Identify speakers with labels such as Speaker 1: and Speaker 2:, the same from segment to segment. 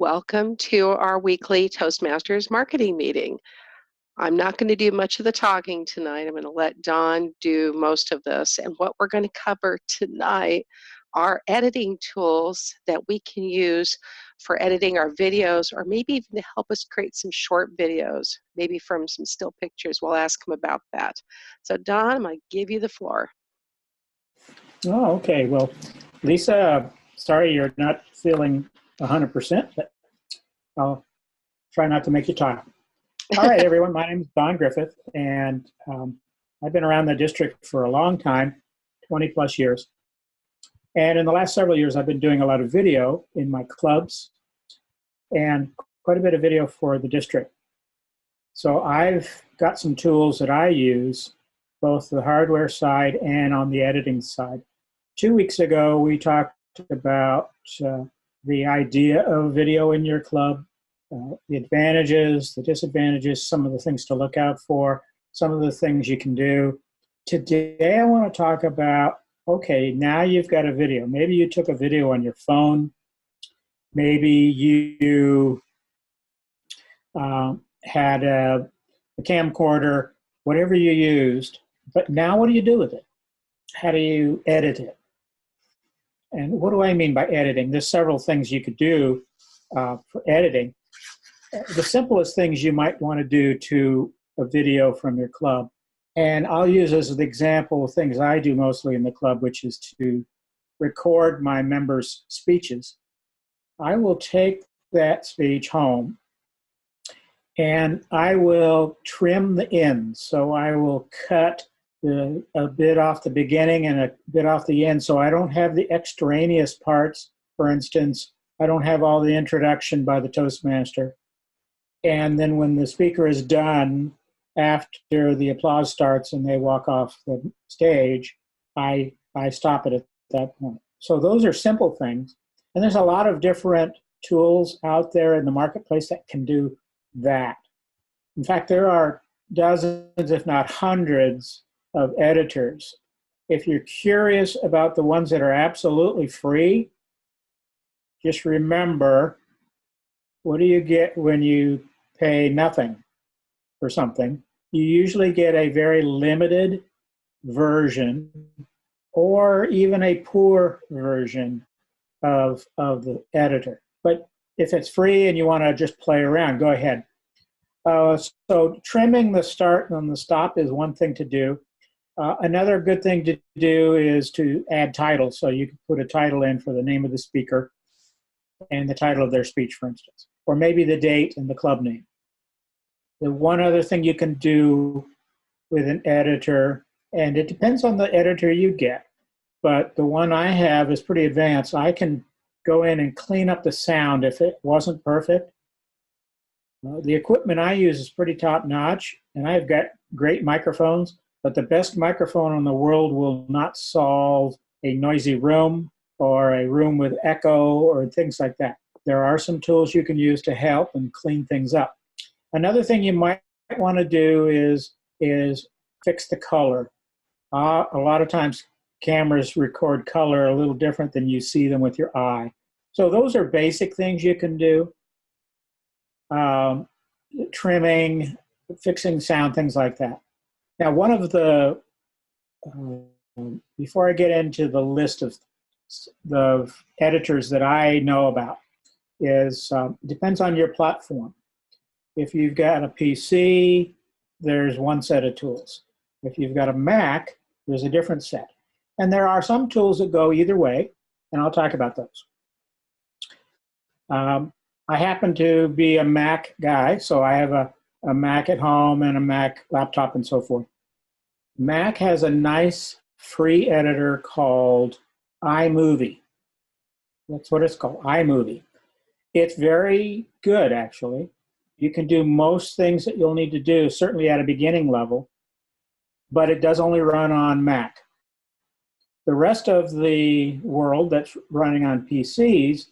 Speaker 1: Welcome to our weekly Toastmasters marketing meeting. I'm not going to do much of the talking tonight. I'm going to let Don do most of this. And what we're going to cover tonight are editing tools that we can use for editing our videos, or maybe even to help us create some short videos, maybe from some still pictures. We'll ask him about that. So Don, I'm going to give you the floor.
Speaker 2: Oh, okay. Well, Lisa, sorry you're not feeling 100%, but I'll try not to make you talk. All right, everyone. My name is Don Griffith, and I've been around the district for a long time, 20 plus years. And in the last several years, I've been doing a lot of video in my clubs and quite a bit of video for the district. So I've got some tools that I use, both the hardware side and on the editing side. 2 weeks ago, we talked about the idea of video in your club, the advantages, the disadvantages, some of the things to look out for, some of the things you can do. Today, I want to talk about, okay, now you've got a video. Maybe you took a video on your phone. Maybe you had a camcorder, whatever you used. But now what do you do with it? How do you edit it? And what do I mean by editing? There's several things you could do for editing. The simplest things you might want to do to a video from your club, and I'll use as an example things I do mostly in the club, which is to record my members' speeches. I will take that speech home and I will trim the ends. So I will cut a bit off the beginning and a bit off the end, so I don't have the extraneous parts. For instance, I don't have all the introduction by the Toastmaster. And then when the speaker is done, after the applause starts and they walk off the stage, I stop it at that point. So those are simple things. And there's a lot of different tools out there in the marketplace that can do that. In fact, there are dozens, if not hundreds, of editors. If you're curious about the ones that are absolutely free, just remember, what do you get when you pay nothing for something? You usually get a very limited version or even a poor version of the editor. But if it's free and you want to just play around, go ahead. So trimming the start and the stop is one thing to do. Another good thing to do is to add titles. So you can put a title in for the name of the speaker and the title of their speech, for instance, or maybe the date and the club name. The one other thing you can do with an editor, and it depends on the editor you get, but the one I have is pretty advanced. I can go in and clean up the sound if it wasn't perfect. The equipment I use is pretty top-notch, and I've got great microphones, but the best microphone in the world will not solve a noisy room or a room with echo or things like that. There are some tools you can use to help and clean things up. Another thing you might want to do is fix the color. A lot of times cameras record color a little different than you see them with your eye. So those are basic things you can do. Trimming, fixing sound, things like that. Now, one of the, before I get into the list of the editors that I know about, is depends on your platform. If you've got a PC, there's one set of tools. If you've got a Mac, there's a different set. And there are some tools that go either way, and I'll talk about those. I happen to be a Mac guy, so I have a Mac at home and a Mac laptop and so forth. Mac has a nice free editor called iMovie. That's what it's called, iMovie. It's very good, actually. You can do most things that you'll need to do, certainly at a beginning level, but it does only run on Mac. The rest of the world that's running on PCs,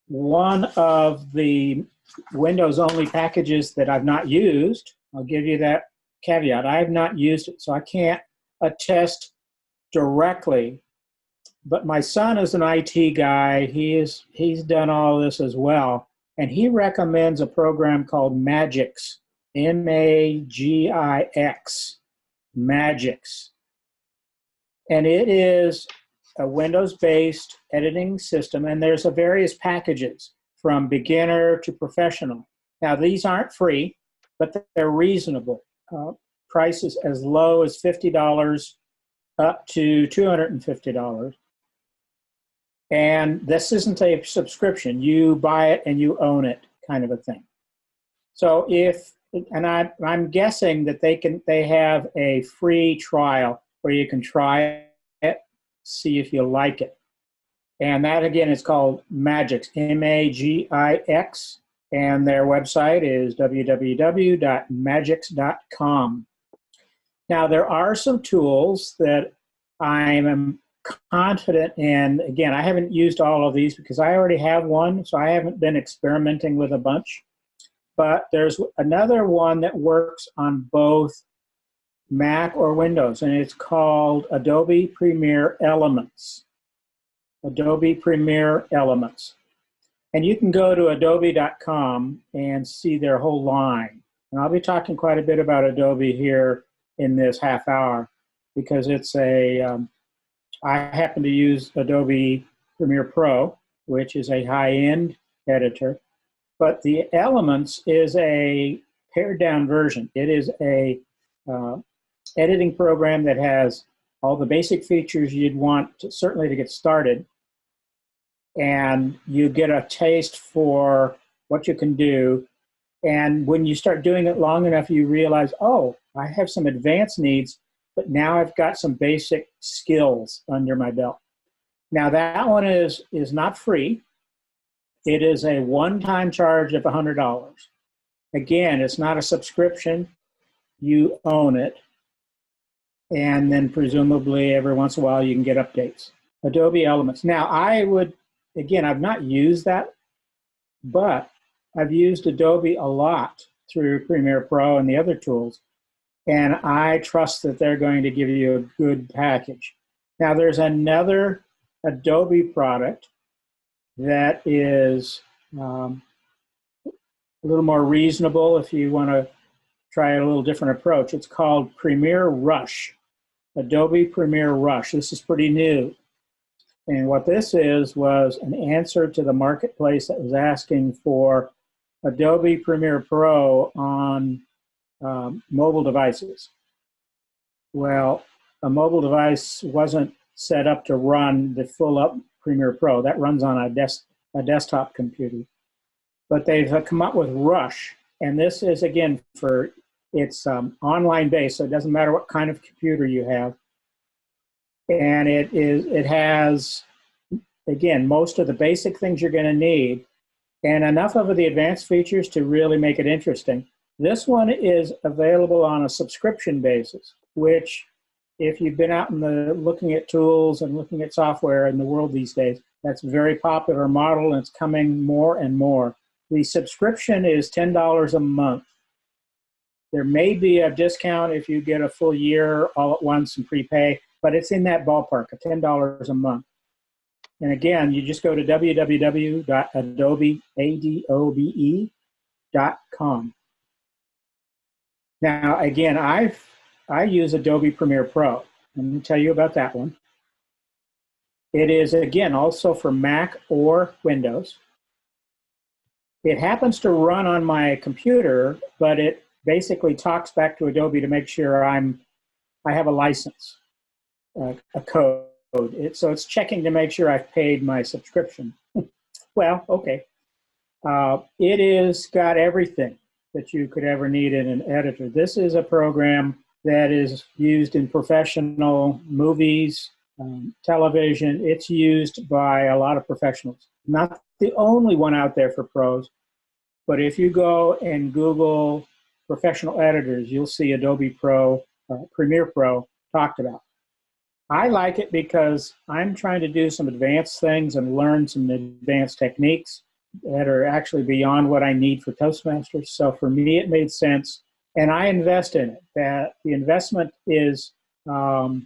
Speaker 2: one of the Windows-only packages that I've not used, I'll give you that caveat, I have not used it, so I can't attest directly, but my son is an IT guy. He's done all this as well. And he recommends a program called Magix, M-A-G-I-X, Magix. And it is a Windows-based editing system, and there's a various packages from beginner to professional. Now, these aren't free, but they're reasonable. Prices as low as $50 up to $250. And this isn't a subscription. You buy it and you own it, kind of a thing. So I'm guessing that they have a free trial where you can try it, see if you like it. And that, again, is called Magix, M-A-G-I-X, and their website is www.magix.com. Now, there are some tools that I'm confident in. Again, I haven't used all of these because I already have one, so I haven't been experimenting with a bunch. But there's another one that works on both Mac or Windows, and it's called Adobe Premiere Elements. Adobe Premiere Elements. And you can go to adobe.com and see their whole line. And I'll be talking quite a bit about Adobe here in this half hour because it's I happen to use Adobe Premiere Pro, which is a high-end editor. But the Elements is a pared-down version. It is a editing program that has all the basic features you'd want certainly to get started. And you get a taste for what you can do. And when you start doing it long enough, you realize, oh, I have some advanced needs, but now I've got some basic skills under my belt. Now, that one is not free. It is a one-time charge of $100. Again, it's not a subscription. You own it. And then presumably every once in a while you can get updates. Adobe Elements. Now, again, I've not used that, but I've used Adobe a lot through Premiere Pro and the other tools, and I trust that they're going to give you a good package. Now, there's another Adobe product that is a little more reasonable if you want to try a little different approach. It's called Premiere Rush, Adobe Premiere Rush. This is pretty new. And what this was an answer to the marketplace that was asking for Adobe Premiere Pro on mobile devices. Well, a mobile device wasn't set up to run the full-up Premiere Pro. That runs on a desktop computer. But they've come up with Rush. And this is, again, it's online-based, so it doesn't matter what kind of computer you have. And it has, again, most of the basic things you're going to need and enough of the advanced features to really make it interesting. This one is available on a subscription basis, which if you've been out looking at tools and looking at software in the world these days, that's a very popular model and it's coming more and more. The subscription is $10 a month. There may be a discount if you get a full year all at once and prepay, but it's in that ballpark of $10 a month. And again, you just go to www.adobe.com. Now, again, I use Adobe Premiere Pro. Let me tell you about that one. It is, again, also for Mac or Windows. It happens to run on my computer, but it basically talks back to Adobe to make sure I have a license, a code. So it's checking to make sure I've paid my subscription. Well, okay. It is got everything that you could ever need in an editor. This is a program that is used in professional movies, television. It's used by a lot of professionals. Not the only one out there for pros, but if you go and Google professional editors, you'll see Adobe Premiere Pro talked about. I like it because I'm trying to do some advanced things and learn some advanced techniques that are actually beyond what I need for Toastmasters. So for me, it made sense, and I invest in it. That the investment is the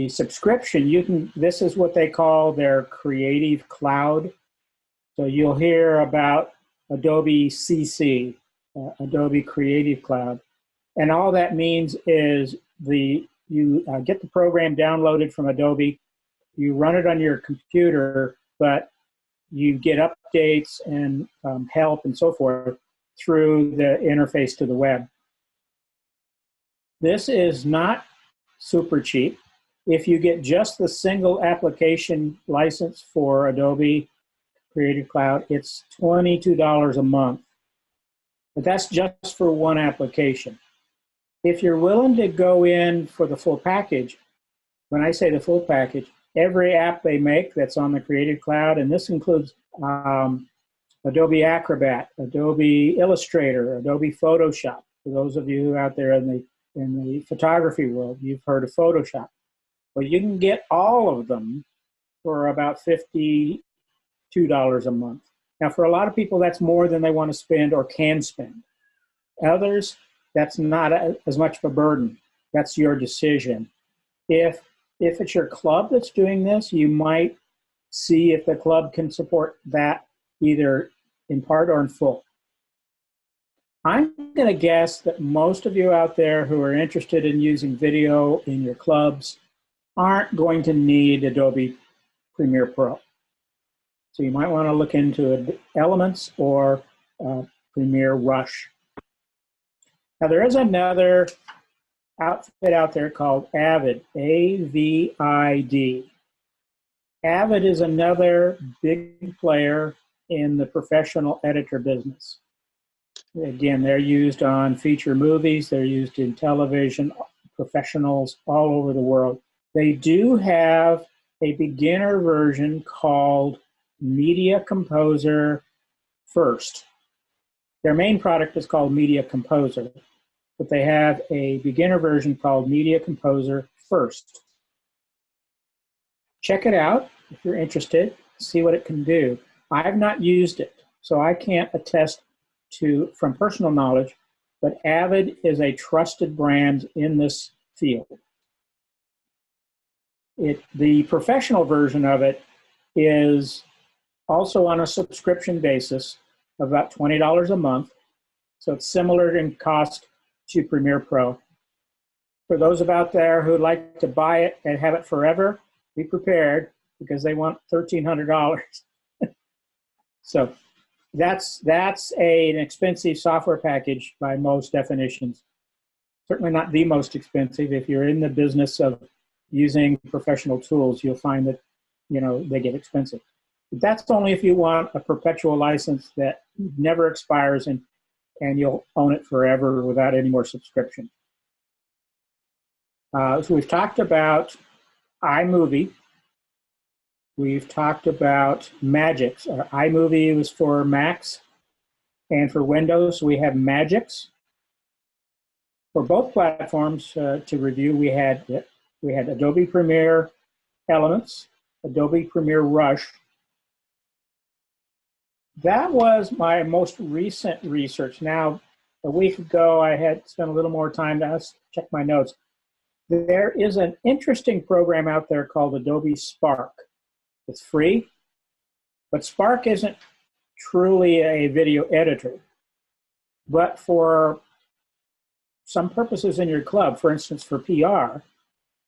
Speaker 2: subscription. This is what they call their Creative Cloud. So you'll hear about Adobe CC, Adobe Creative Cloud. And all that means is you get the program downloaded from Adobe, you run it on your computer, but you get updates and help and so forth through the interface to the web. This is not super cheap. If you get just the single application license for Adobe Creative Cloud, it's $22 a month. But that's just for one application. If you're willing to go in for the full package, when I say the full package, every app they make that's on the Creative Cloud, and this includes Adobe Acrobat, Adobe Illustrator, Adobe Photoshop. For those of you out there in the photography world, you've heard of Photoshop. Well, you can get all of them for about $52 a month. Now, for a lot of people, that's more than they want to spend or can spend. Others, that's not as much of a burden. That's your decision. If it's your club that's doing this, you might see if the club can support that either in part or in full. I'm going to guess that most of you out there who are interested in using video in your clubs aren't going to need Adobe Premiere Pro. So you might want to look into Elements or Premiere Rush. Now there is another outfit out there called Avid, A-V-I-D. Avid is another big player in the professional editor business. Again, they're used on feature movies, they're used in television, professionals all over the world. They do have a beginner version called Media Composer First. Their main product is called Media Composer, but they have a beginner version called Media Composer First. Check it out if you're interested, see what it can do. I've not used it, so I can't attest to from personal knowledge, but Avid is a trusted brand in this field. The professional version of it is also on a subscription basis of about $20 a month. So it's similar in cost to Premiere Pro. For those out there who'd like to buy it and have it forever, be prepared because they want $1,300. So that's an expensive software package by most definitions. Certainly not the most expensive. If you're in the business of using professional tools, you'll find that, they get expensive. But that's only if you want a perpetual license that never expires and you'll own it forever without any more subscription. So we've talked about iMovie. We've talked about Magix. iMovie was for Macs, and for Windows, we have Magix. For both platforms to review, we had Adobe Premiere Elements, Adobe Premiere Rush. That was my most recent research. Now, a week ago, I had spent a little more time to check my notes. There is an interesting program out there called Adobe Spark. It's free, but Spark isn't truly a video editor. But for some purposes in your club, for instance, for PR,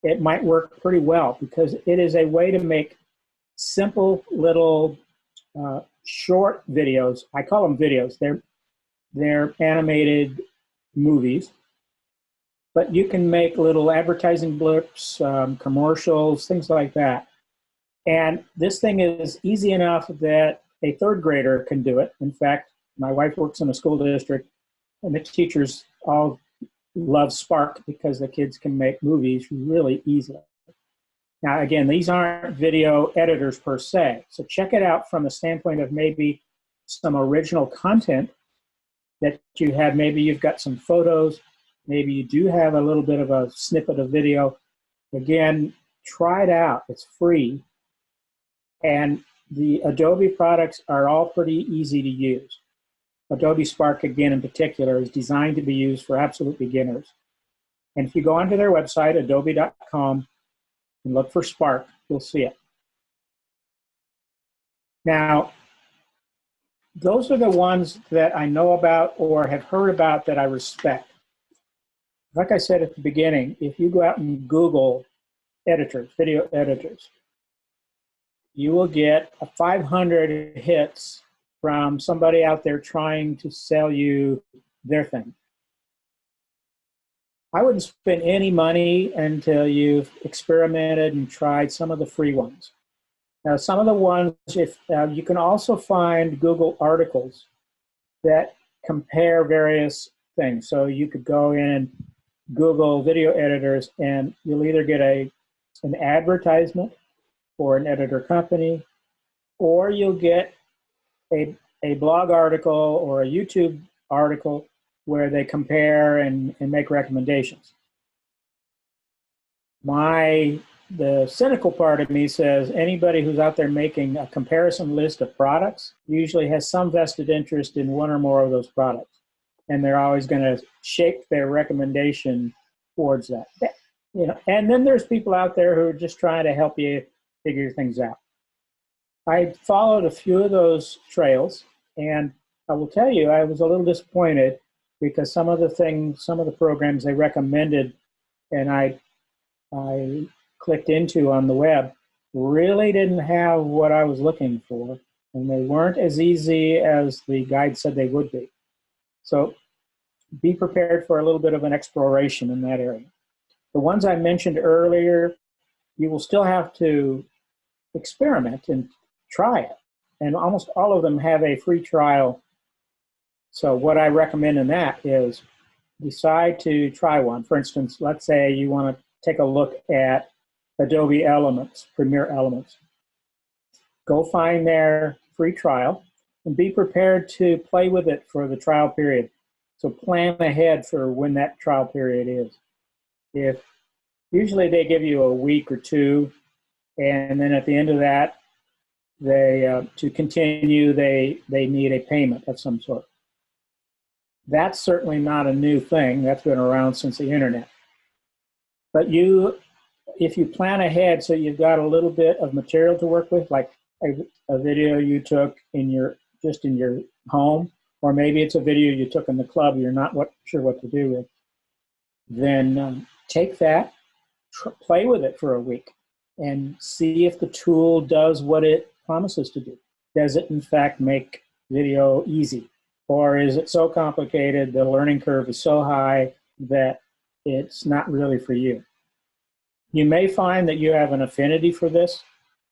Speaker 2: it might work pretty well because it is a way to make simple little short videos. I call them videos. They're animated movies, but you can make little advertising blips, commercials, things like that. And this thing is easy enough that a third grader can do it. In fact, my wife works in a school district, and the teachers all love Spark because the kids can make movies really easily. Now, again, these aren't video editors per se, so check it out from the standpoint of maybe some original content that you have. Maybe you've got some photos, maybe you do have a little bit of a snippet of video. Again, try it out. It's free. And the Adobe products are all pretty easy to use. Adobe Spark, again, in particular, is designed to be used for absolute beginners. And if you go onto their website, adobe.com, and look for Spark, you'll see it. Now, those are the ones that I know about or have heard about that I respect. Like I said at the beginning, if you go out and Google editors, video editors, you will get 500 hits from somebody out there trying to sell you their thing. I wouldn't spend any money until you've experimented and tried some of the free ones. Now, some of the ones, if you can also find Google articles that compare various things. So you could go in and Google video editors, and you'll either get an advertisement for an editor company, or you'll get a blog article or a YouTube article where they compare and make recommendations. The cynical part of me says anybody who's out there making a comparison list of products usually has some vested interest in one or more of those products. And they're always going to shape their recommendation towards that. And then there's people out there who are just trying to help you figure things out. I followed a few of those trails, and I will tell you, I was a little disappointed because some of the programs they recommended and I clicked into on the web really didn't have what I was looking for, and they weren't as easy as the guide said they would be. So be prepared for a little bit of an exploration in that area. The ones I mentioned earlier, you will still have to experiment and try it. And almost all of them have a free trial. So what I recommend in that is decide to try one. For instance, let's say you want to take a look at Adobe Elements, Premiere Elements. Go find their free trial and be prepared to play with it for the trial period. So plan ahead for when that trial period is. Usually they give you a week or two, and then at the end of that, to continue, they need a payment of some sort. That's certainly not a new thing. That's been around since the internet. But if you plan ahead, so you've got a little bit of material to work with, like a video you took in your home, or maybe it's a video you took in the club you're not sure what to do with, then take that, play with it for a week, and see if the tool does what it promises to do. Does it, in fact, make video easy? Or is it so complicated, the learning curve is so high that it's not really for you? You may find that you have an affinity for this,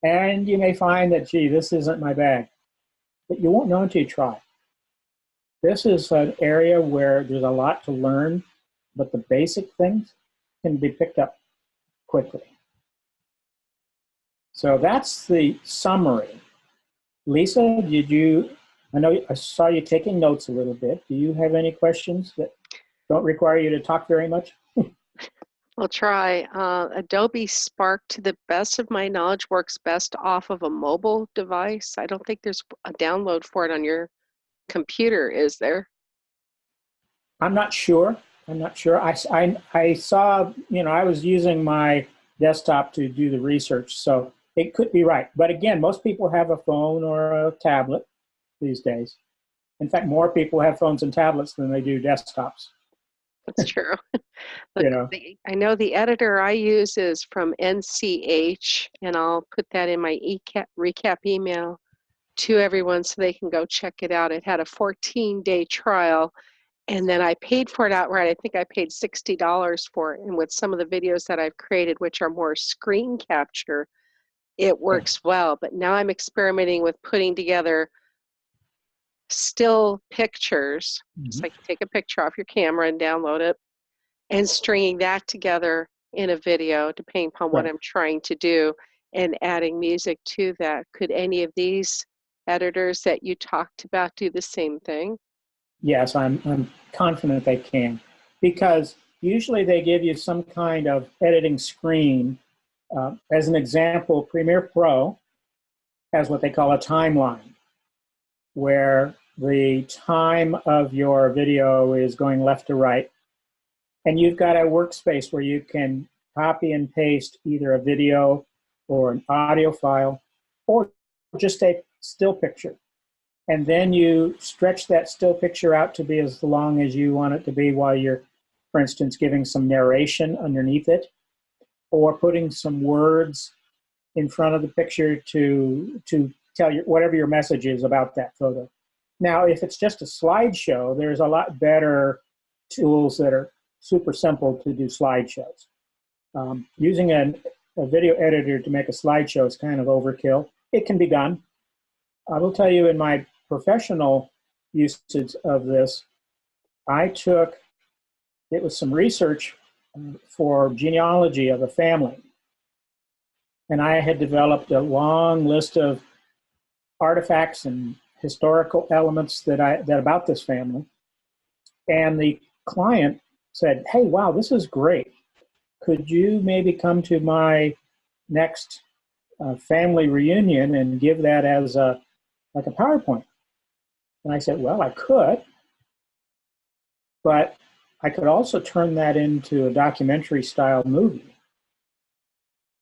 Speaker 2: and you may find that, gee, this isn't my bag. But you won't know until you try. This is an area where there's a lot to learn, but the basic things can be picked up quickly. So that's the summary. Lisa, I saw you taking notes a little bit. Do you have any questions that don't require you to talk very much?
Speaker 1: I'll try. Adobe Spark, to the best of my knowledge, works best off of a mobile device. I don't think there's a download for it on your computer, is there?
Speaker 2: I'm not sure. I saw, I was using my desktop to do the research, so it could be right. But again, most people have a phone or a tablet these days. In fact, more people have phones and tablets than they do desktops.
Speaker 1: That's true. Look, I know the editor I use is from NCH, and I'll put that in my recap email to everyone so they can go check it out. It had a 14-day trial, and then I paid for it outright. I think I paid $60 for it. And with some of the videos that I've created, which are more screen capture, it works well. But now I'm experimenting with putting together still pictures. It's like you take a picture off your camera and download it, and stringing that together in a video depending upon what I'm trying to do, and adding music to that. Could any of these editors that you talked about do the same thing?
Speaker 2: Yes, I'm confident they can, because usually they give you some kind of editing screen. As an example, Premiere Pro has what they call a timeline, where the time of your video is going left to right. And you've got a workspace where you can copy and paste either a video or an audio file or just a still picture. And then you stretch that still picture out to be as long as you want it to be while you're, for instance, giving some narration underneath it, or putting some words in front of the picture to tell you whatever your message is about that photo. Now, if it's just a slideshow, there's a lot better tools that are super simple to do slideshows. Using a video editor to make a slideshow is kind of overkill. It can be done. I will tell you, in my professional usage of this, it was some research for genealogy of a family. And I had developed a long list of artifacts and historical elements that about this family. And the client said, "Hey, wow, this is great. Could you maybe come to my next family reunion and give that as like a PowerPoint?" And I said, "Well, I could, but I could also turn that into a documentary style movie.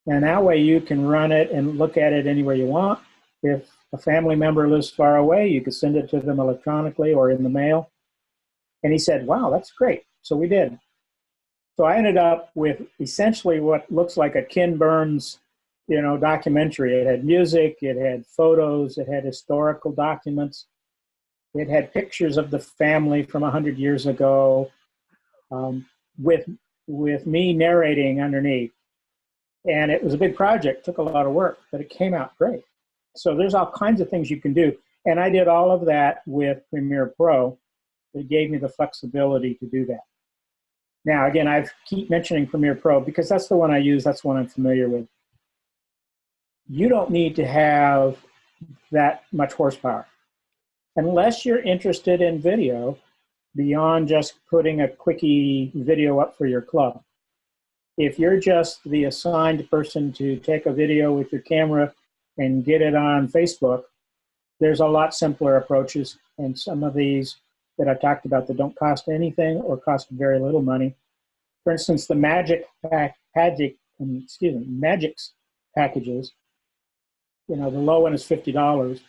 Speaker 2: And that way you can run it and look at it anywhere you want. If a family member lives far away, you could send it to them electronically or in the mail." And he said, "Wow, that's great." So we did. So I ended up with essentially what looks like a Ken Burns, documentary. It had music, it had photos, it had historical documents, it had pictures of the family from 100 years ago, with me narrating underneath. And it was a big project, took a lot of work, but it came out great. So there's all kinds of things you can do. And I did all of that with Premiere Pro. It gave me the flexibility to do that. Now, again, I keep mentioning Premiere Pro because that's the one I use, that's the one I'm familiar with. You don't need to have that much horsepower. Unless you're interested in video beyond just putting a quickie video up for your club. If you're just the assigned person to take a video with your camera and get it on Facebook, there's a lot simpler approaches. And some of these that I talked about that don't cost anything or cost very little money. For instance, the Magix packages, the low one is $50.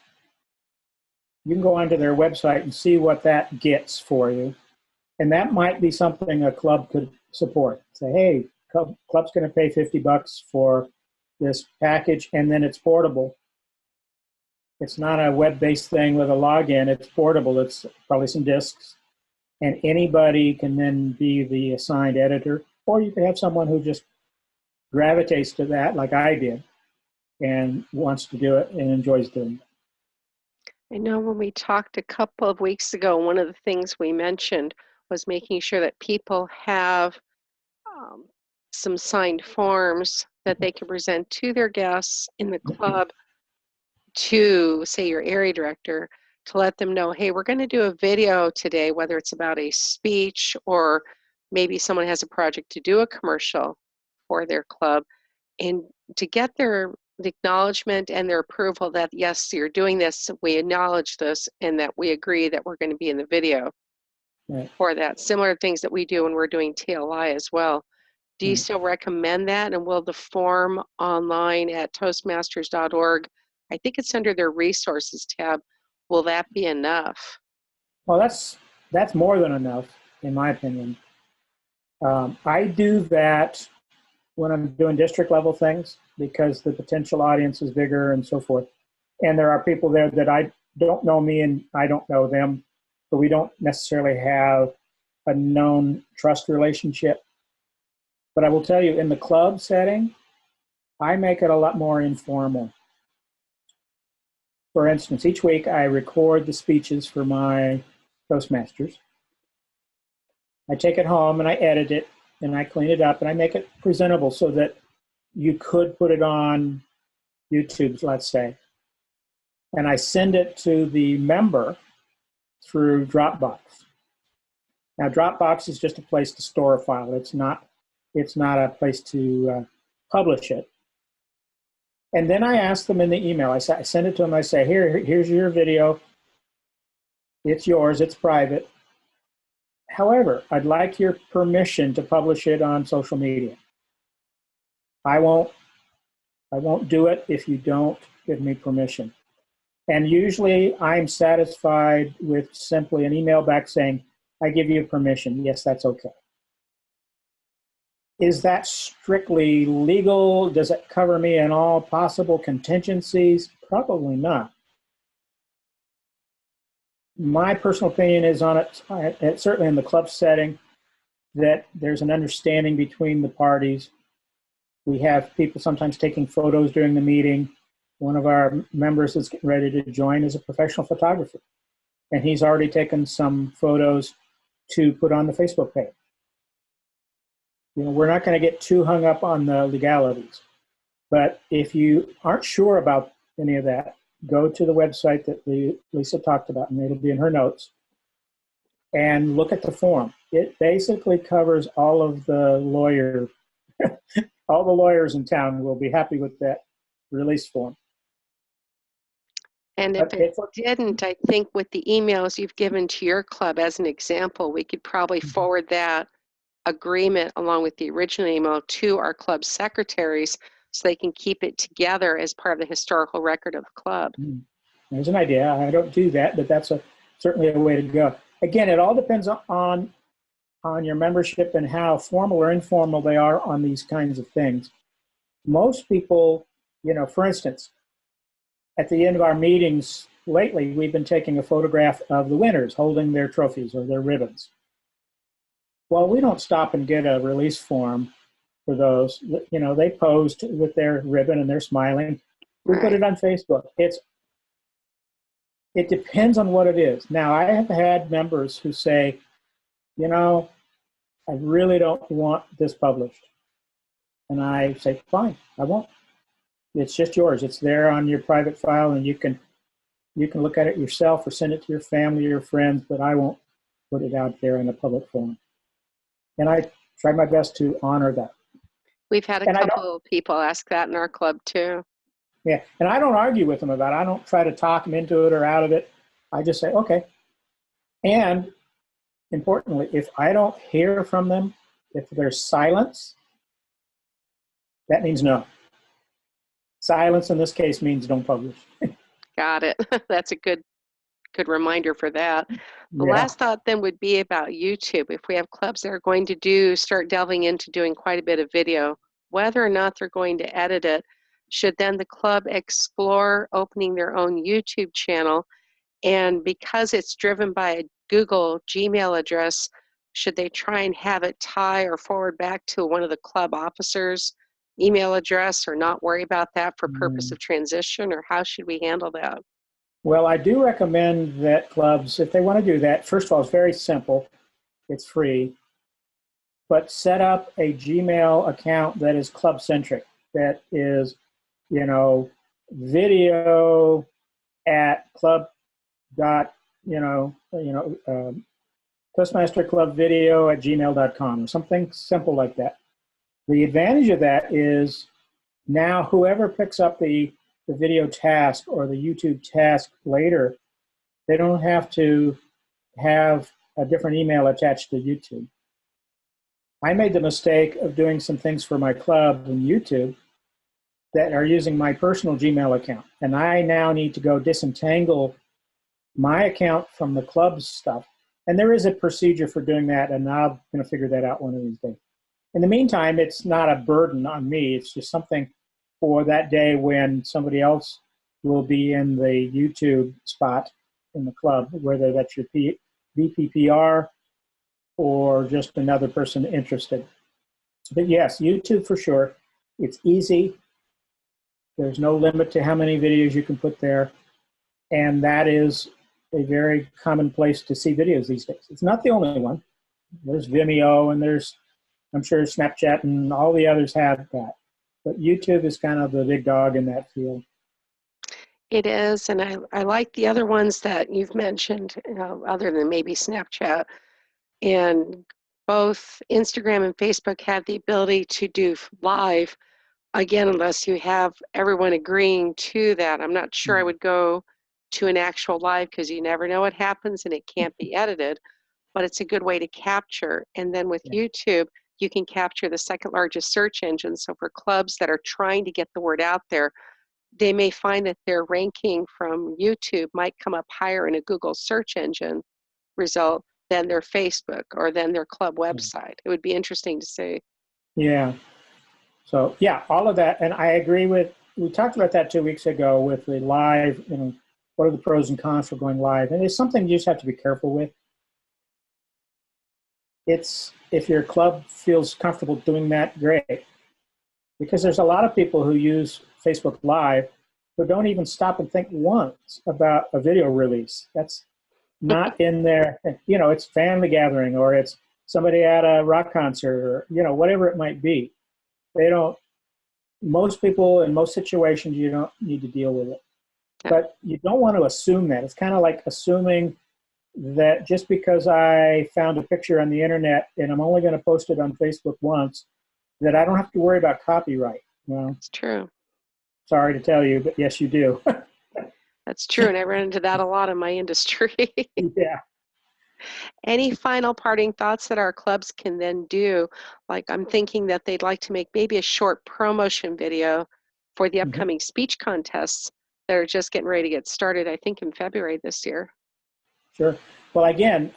Speaker 2: You can go onto their website and see what that gets for you. And that might be something a club could support. Say, hey, club's going to pay $50 for this package, and then it's portable. It's not a web-based thing with a login. It's portable. It's probably some disks. And anybody can then be the assigned editor. Or you could have someone who just gravitates to that, like I did, and wants to do it and enjoys doing it.
Speaker 1: I know when we talked a couple of weeks ago, one of the things we mentioned was making sure that people have some signed forms that they can present to their guests in the club to, say, your area director, to let them know, hey, we're going to do a video today, whether it's about a speech or maybe someone has a project to do a commercial for their club, and to get the acknowledgement and their approval that, yes, you're doing this, we acknowledge this, and that we agree that we're going to be in the video for that. Similar things that we do when we're doing TLI as well. Do you still recommend that? And will the form online at toastmasters.org, I think it's under their resources tab, will that be enough?
Speaker 2: Well, that's more than enough, in my opinion. I do that when I'm doing district level things because the potential audience is bigger and so forth. And there are people there that I don't know me and I don't know them, but we don't necessarily have a known trust relationship. But I will tell you, in the club setting, I make it a lot more informal. For instance, each week I record the speeches for my Toastmasters. I take it home and I edit it and I clean it up and I make it presentable so that you could put it on YouTube, let's say. And I send it to the member through Dropbox. Now, Dropbox is just a place to store a file. It's not a place to publish it. And then I ask them in the email. I send it to them. I say, here's your video. It's yours. It's private. However, I'd like your permission to publish it on social media. I won't do it if you don't give me permission. And usually I'm satisfied with simply an email back saying, I give you permission. Yes, that's okay. Is that strictly legal? Does it cover me in all possible contingencies? Probably not. My personal opinion is on it, certainly in the club setting, that there's an understanding between the parties. We have people sometimes taking photos during the meeting. One of our members is getting ready to join as a professional photographer, and he's already taken some photos to put on the Facebook page. You know, we're not going to get too hung up on the legalities, but if you aren't sure about any of that, go to the website that Lisa talked about, and it'll be in her notes, and look at the form. It basically covers all of the all the lawyers in town will be happy with that release form.
Speaker 1: And if it didn't, I think with the emails you've given to your club as an example, we could probably forward that agreement along with the original email to our club secretaries so they can keep it together as part of the historical record of the club.
Speaker 2: There's an idea. I don't do that, but that's certainly a way to go. Again, it all depends on your membership and how formal or informal they are on these kinds of things. Most people, you know, for instance, at the end of our meetings lately, we've been taking a photograph of the winners holding their trophies or their ribbons. Well, we don't stop and get a release form for those. You know, they posed with their ribbon and they're smiling. We put it on Facebook. It depends on what it is. Now, I have had members who say, you know, I really don't want this published. And I say, fine, I won't. It's just yours. It's there on your private file, and you can look at it yourself or send it to your family or your friends, but I won't put it out there in a public forum. And I try my best to honor that.
Speaker 1: We've had a couple of people ask that in our club too.
Speaker 2: Yeah, and I don't argue with them about it. I don't try to talk them into it or out of it. I just say, okay. And importantly, if I don't hear from them, if there's silence, that means no. Silence in this case means don't publish.
Speaker 1: Got it. That's a good reminder for that. The
Speaker 2: Yeah.
Speaker 1: last thought then would be about YouTube. If we have clubs that are going to start delving into doing quite a bit of video, whether or not they're going to edit it, should then the club explore opening their own YouTube channel? And because it's driven by a Google Gmail address, should they try and have it tie or forward back to one of the club officers' email address, or not worry about that for purpose of transition, or how should we handle that?
Speaker 2: Well, I do recommend that clubs, if they want to do that, first of all, it's very simple. It's free. But set up a Gmail account that is club-centric, that is, you know, video at club dot, Toastmaster Club Video at gmail.com or something simple like that. The advantage of that is now whoever picks up the video task or the YouTube task later, they don't have to have a different email attached to YouTube. I made the mistake of doing some things for my club and YouTube that are using my personal Gmail account. And I now need to go disentangle my account from the club's stuff. And there is a procedure for doing that, and I'm going to figure that out one of these days. In the meantime, it's not a burden on me. It's just something for that day when somebody else will be in the YouTube spot in the club, whether that's your VPPR or just another person interested. But yes, YouTube for sure. It's easy. There's no limit to how many videos you can put there. And that is a very common place to see videos these days. It's not the only one. There's Vimeo, and there's, I'm sure, Snapchat, and all the others have that. But YouTube is kind of the big dog in that field.
Speaker 1: It is, and I like the other ones that you've mentioned, other than maybe Snapchat. And both Instagram and Facebook have the ability to do live, again, unless you have everyone agreeing to that. I'm not sure I would go to an actual live because you never know what happens and it can't be edited, but it's a good way to capture. And then with YouTube, you can capture the second largest search engine. So for clubs that are trying to get the word out there, they may find that their ranking from YouTube might come up higher in a Google search engine result than their Facebook or than their club website. It would be interesting to see.
Speaker 2: Yeah. So yeah, all of that, and I agree with. We talked about that 2 weeks ago with the live. What are the pros and cons for going live? And it's something you just have to be careful with. It's if your club feels comfortable doing that, great. Because there's a lot of people who use Facebook Live who don't even stop and think once about a video release. That's not in there. It's family gathering or it's somebody at a rock concert or, whatever it might be. They don't, most people in most situations, you don't need to deal with it. But you don't want to assume that. It's kind of like assuming that just because I found a picture on the internet and I'm only going to post it on Facebook once, that I don't have to worry about copyright. Well,
Speaker 1: it's true.
Speaker 2: Sorry to tell you, but yes, you do.
Speaker 1: That's true, and I run into that a lot in my industry.
Speaker 2: Yeah.
Speaker 1: Any final parting thoughts that our clubs can then do? Like I'm thinking that they'd like to make maybe a short promotion video for the upcoming speech contests that are just getting ready to get started, I think in February this year.
Speaker 2: Sure. Well, again,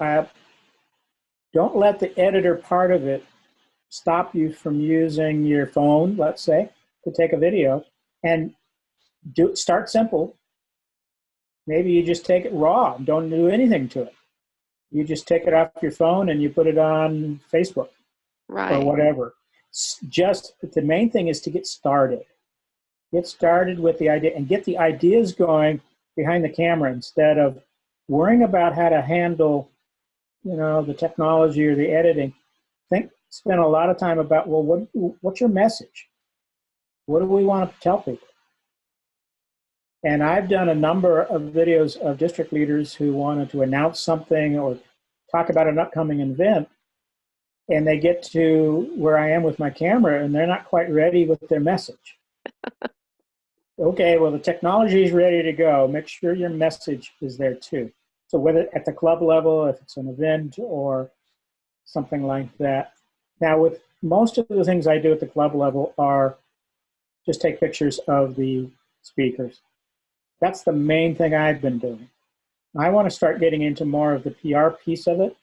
Speaker 2: don't let the editor part of it stop you from using your phone, let's say, to take a video. And start simple. Maybe you just take it raw and don't do anything to it. You just take it off your phone and you put it on Facebook or whatever. Just the main thing is to get started. Get started with the idea and get the ideas going behind the camera instead of worrying about how to handle, the technology or the editing. Spend a lot of time about, well, what's your message? What do we want to tell people? And I've done a number of videos of district leaders who wanted to announce something or talk about an upcoming event, and they get to where I am with my camera, and they're not quite ready with their message. Okay, well, the technology is ready to go. Make sure your message is there too. So whether at the club level, if it's an event or something like that. Now, with most of the things I do at the club level are just take pictures of the speakers. That's the main thing I've been doing. I want to start getting into more of the PR piece of it,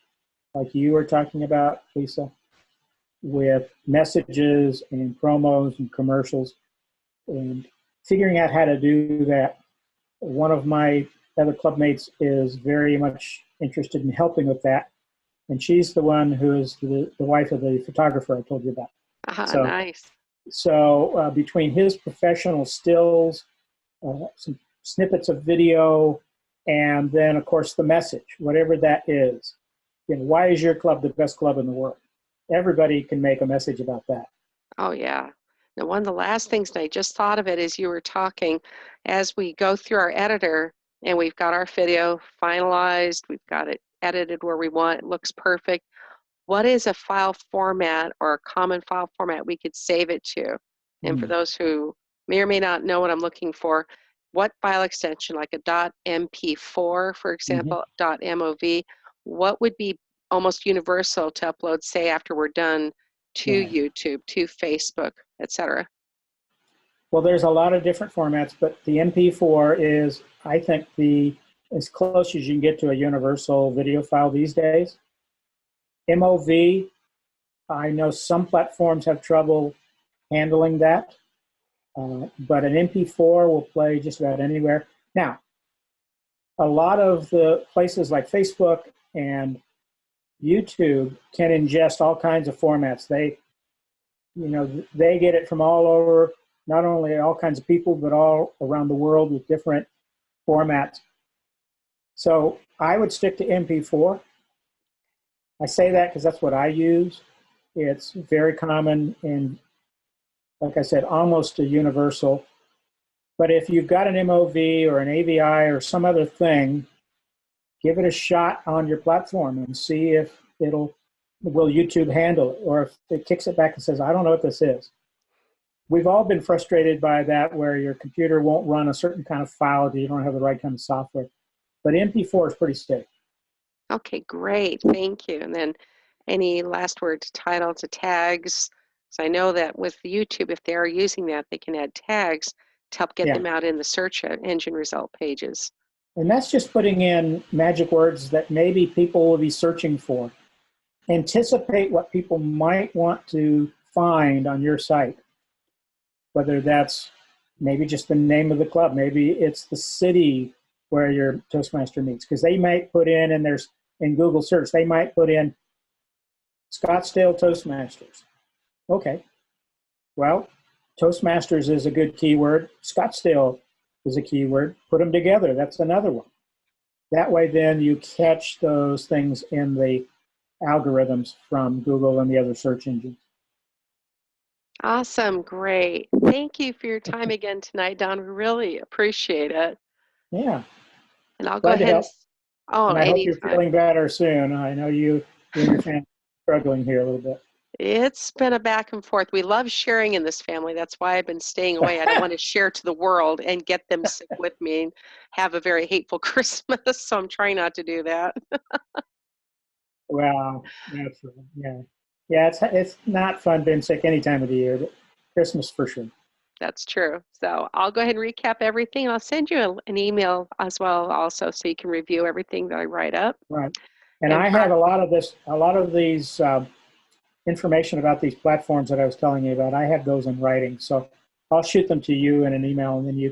Speaker 2: like you were talking about, Lisa, with messages and promos and commercials and figuring out how to do that. One of my other club mates is very much interested in helping with that. And she's the one who is the wife of the photographer I told you about.
Speaker 1: Nice.
Speaker 2: So between his professional stills, some snippets of video, and then, of course, the message, whatever that is. Why is your club the best club in the world? Everybody can make a message about that.
Speaker 1: Oh, yeah. Now, one of the last things, and I just thought of it as you were talking, as we go through our editor and we've got our video finalized, we've got it edited where we want, it looks perfect. What is a file format or a common file format we could save it to? And for those who may or may not know what I'm looking for, what file extension, like a .mp4, for example, .mov, what would be almost universal to upload, say, after we're done to YouTube, to Facebook, etc.?
Speaker 2: Well, there's a lot of different formats, but the MP4 is, I think, as close as you can get to a universal video file these days. MOV, I know some platforms have trouble handling that, but an MP4 will play just about anywhere. Now, a lot of the places like Facebook and YouTube can ingest all kinds of formats. They get it from all over, not only all kinds of people, but all around the world with different formats. So I would stick to MP4. I say that because that's what I use. It's very common and, like I said, almost a universal. But if you've got an MOV or an AVI or some other thing, give it a shot on your platform and see if will YouTube handle it, or if it kicks it back and says, I don't know what this is. We've all been frustrated by that, where your computer won't run a certain kind of file if you don't have the right kind of software. But MP4 is pretty safe.
Speaker 1: Okay, great. Thank you. And then any last word to title, to tags? So I know that with YouTube, if they are using that, they can add tags to help get
Speaker 2: Yeah.
Speaker 1: them out in the search engine result pages.
Speaker 2: And that's just putting in magic words that maybe people will be searching for. Anticipate what people might want to find on your site, whether that's maybe just the name of the club, maybe it's the city where your Toastmaster meets, because they might put in Google search, they might put in Scottsdale Toastmasters. Okay, well, Toastmasters is a good keyword. Scottsdale is a keyword. Put them together. That's another one. That way, then you catch those things in the algorithms from Google and the other search engines.
Speaker 1: Awesome. Great. Thank you for your time again tonight, Don. We really appreciate it.
Speaker 2: Yeah,
Speaker 1: And I'll go
Speaker 2: glad to
Speaker 1: ahead and,
Speaker 2: help.
Speaker 1: oh,
Speaker 2: And I hope you're
Speaker 1: anytime.
Speaker 2: feeling better soon. I know you and your family are struggling here a little bit.
Speaker 1: It's been a back and forth. We love sharing in this family. That's why I've been staying away. I don't want to share to the world and get them sick with me and have a very hateful Christmas. So I'm trying not to do that.
Speaker 2: Wow, absolutely. Yeah. Yeah, it's not fun being sick any time of the year, but Christmas for sure.
Speaker 1: That's true. So I'll go ahead and recap everything. I'll send you an email as well also so you can review everything that I write up.
Speaker 2: Right. And
Speaker 1: And
Speaker 2: I have a lot of these information about these platforms that I was telling you about. I have those in writing, so I'll shoot them to you in an email, and then you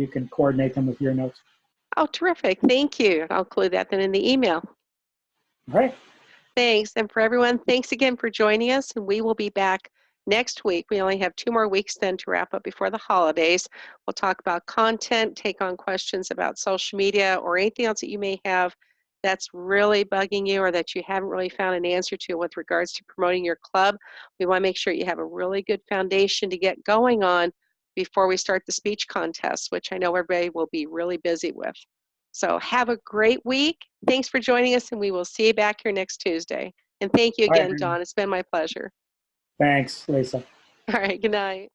Speaker 2: can coordinate them with your notes.
Speaker 1: oh, terrific. Thank you. I'll include that then in the email.
Speaker 2: All right.
Speaker 1: Thanks. And for everyone, thanks again for joining us. And we will be back next week. We only have 2 more weeks then to wrap up before the holidays. We'll talk about content, take on questions about social media or anything else that you may have that's really bugging you or that you haven't really found an answer to with regards to promoting your club. We want to make sure you have a really good foundation to get going on before we start the speech contest, which I know everybody will be really busy with. So have a great week. Thanks for joining us, and we will see you back here next Tuesday. And thank you
Speaker 2: All right,
Speaker 1: again,
Speaker 2: Raymond.
Speaker 1: Don. It's been my pleasure.
Speaker 2: Thanks, Lisa.
Speaker 1: All right, good night.